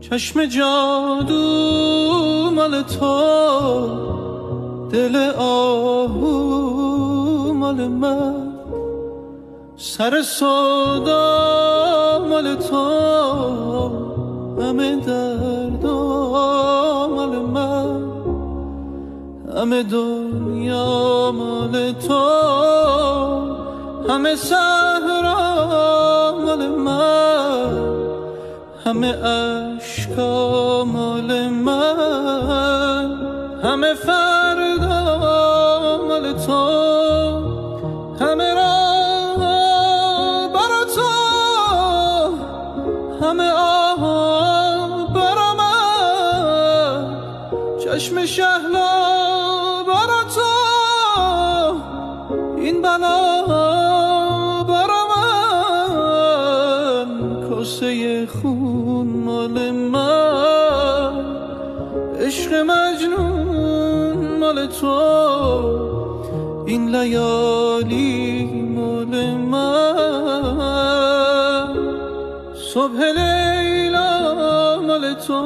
چشم جادو مال تو، دل آهو مال من، سر سودا مال تو، همه دردا مال من، همه دنیا مال تو، همه صحرا مال من، همه عشقا مال من، همه فردا مال تو، همه راه برا تو، همه آه برا من، چشم شهلا برا تو، این بلا برا من، کاسه خون مال من، عشق مجنون مال تو، این لیالی مال من، صبح لیلا مال تو.